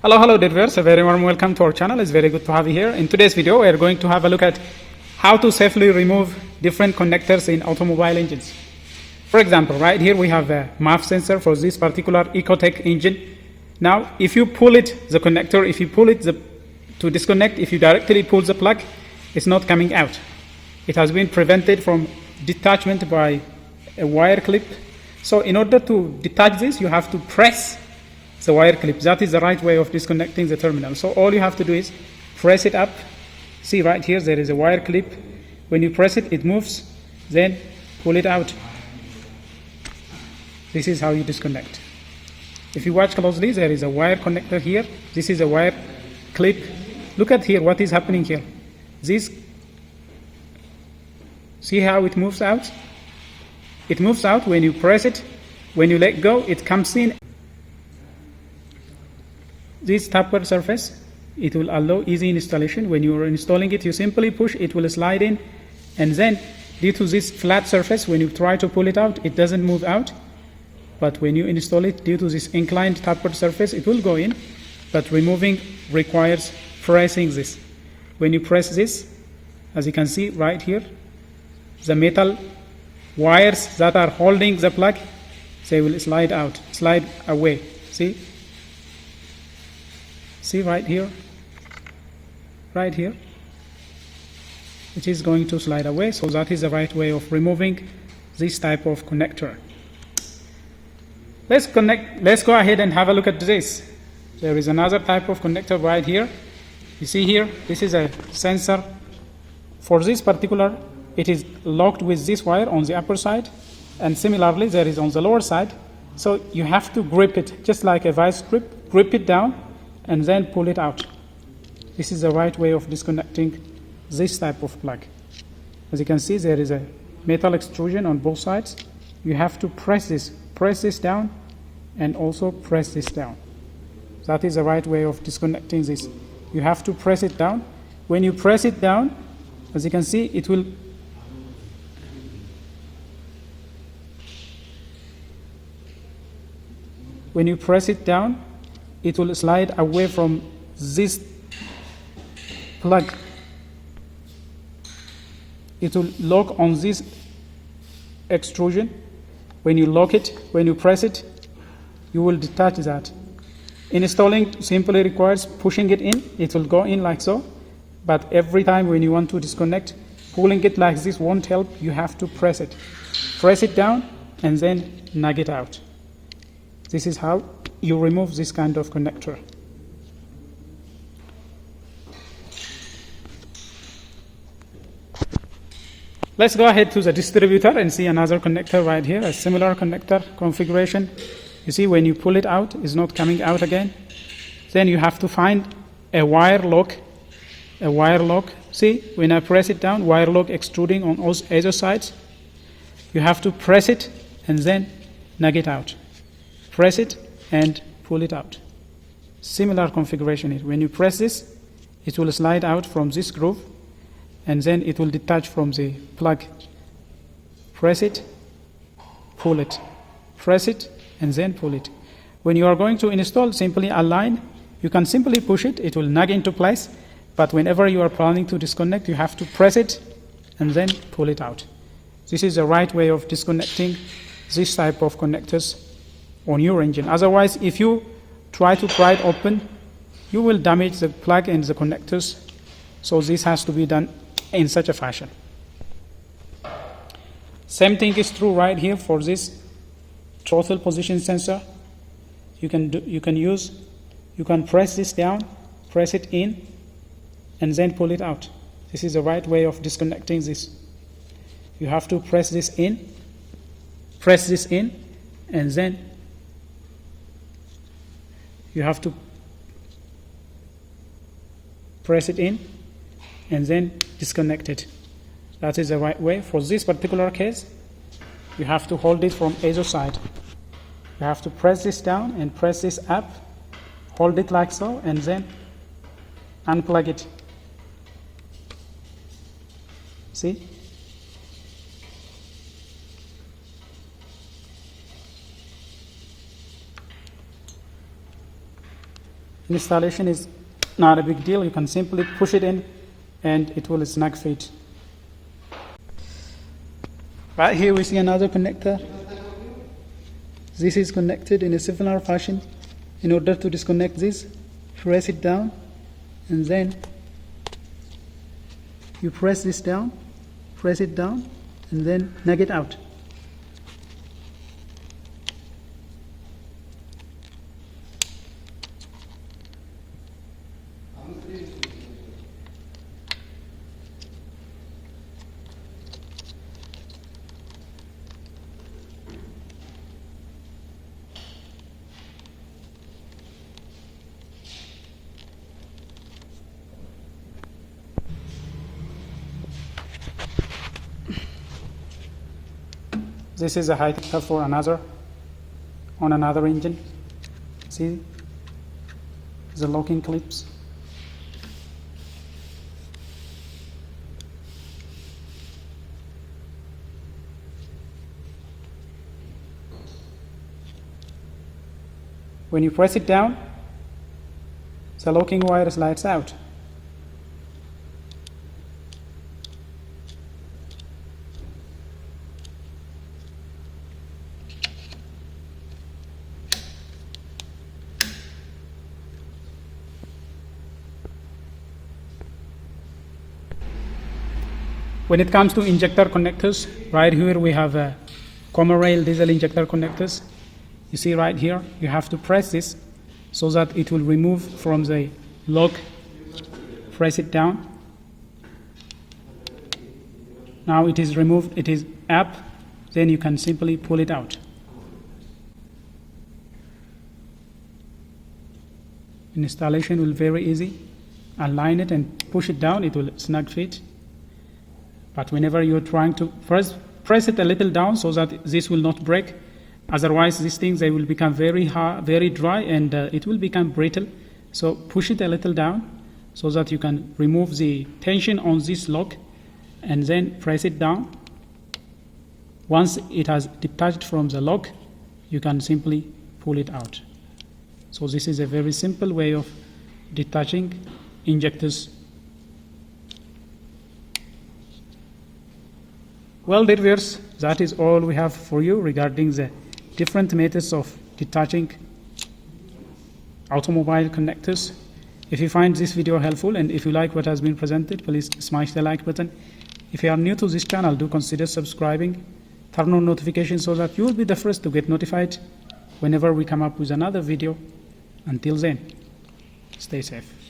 Hello dear viewers, a very warm welcome to our channel. It's very good to have you here. In today's video we are going to have a look at how to safely remove different connectors in automobile engines. For example, right here we have a MAF sensor for this particular Ecotech engine. Now if you pull it, the connector, if you pull it to disconnect, if you directly pull the plug, it's not coming out. It has been prevented from detachment by a wire clip. So in order to detach this, you have to press the wire clip. That is the right way of disconnecting the terminal. So all you have to do is press it up. See right here there is a wire clip. When you press it, it moves. Then pull it out. This is how you disconnect. If you watch closely, there is a wire connector here. This is a wire clip. Look at here what is happening here. This, see how it moves out? It moves out when you press it. When you let go, it comes in. This tapered surface, it will allow easy installation. When you are installing it, you simply push, it will slide in, and then due to this flat surface, when you try to pull it out, it doesn't move out. But when you install it, due to this inclined tapered surface, it will go in, but removing requires pressing this. When you press this, as you can see right here, the metal wires that are holding the plug, they will slide out, slide away. See right here, it is going to slide away. So that is the right way of removing this type of connector. Let's go ahead and have a look at this. There is another type of connector right here. You see here, this is a sensor. For this particular, it is locked with this wire on the upper side, and similarly there is on the lower side. So you have to grip it, just like a vice grip, grip it down, and then pull it out. This is the right way of disconnecting this type of plug. As you can see, there is a metal extrusion on both sides. You have to press this down, and also press this down. That is the right way of disconnecting this. You have to press it down. When you press it down, as you can see, it will when you press it down, it will slide away from this plug. It will lock on this extrusion. When you lock it, when you press it, you will detach that. Installing simply requires pushing it in. It will go in like so. But every time when you want to disconnect, pulling it like this won't help. You have to press it. Press it down and then nug it out. This is how you remove this kind of connector. Let's go ahead to the distributor and see another connector right here, a similar connector configuration. You see when you pull it out, it's not coming out again. Then you have to find a wire lock. See, when I press it down, wire lock extruding on either sides. You have to press it and then nug it out. Press it and pull it out. Similar configuration here. When you press this, it will slide out from this groove, and then it will detach from the plug. Press it, pull it. Press it, and then pull it. When you are going to install, simply align. You can simply push it, it will nug into place, but whenever you are planning to disconnect, you have to press it and then pull it out. This is the right way of disconnecting this type of connectors on your engine. Otherwise, if you try to pry it open, you will damage the plug and the connectors. So this has to be done in such a fashion. Same thing is true right here for this throttle position sensor. You can press this down, press it in, and then pull it out. This is the right way of disconnecting this. You have to press this in, and then you have to press it in and then disconnect it. That is the right way. For this particular case, you have to hold it from either side. You have to press this down and press this up, hold it like so, and then unplug it. See? Installation is not a big deal. You can simply push it in and it will snug fit. Right here we see another connector. This is connected in a similar fashion. In order to disconnect this, press it down and then you press this down, press it down and then snug it out. This is a high connector for on another engine. See the locking clips. When you press it down, the locking wire slides out. When it comes to injector connectors, right here we have a common rail diesel injector connectors. You see right here, you have to press this so that it will remove from the lock. Press it down. Now it is removed, it is up, then you can simply pull it out. Installation will be very easy. Align it and push it down, it will snug fit. But whenever you're trying to first press it a little down so that this will not break. Otherwise, these things, they will become very hard, very dry, and it will become brittle. So push it a little down so that you can remove the tension on this lock and then press it down. Once it has detached from the lock, you can simply pull it out. So this is a very simple way of detaching injectors. Well, dear viewers, that is all we have for you regarding the different methods of detaching automobile connectors. If you find this video helpful and if you like what has been presented, please smash the like button. If you are new to this channel, do consider subscribing. Turn on notifications so that you will be the first to get notified whenever we come up with another video. Until then, stay safe.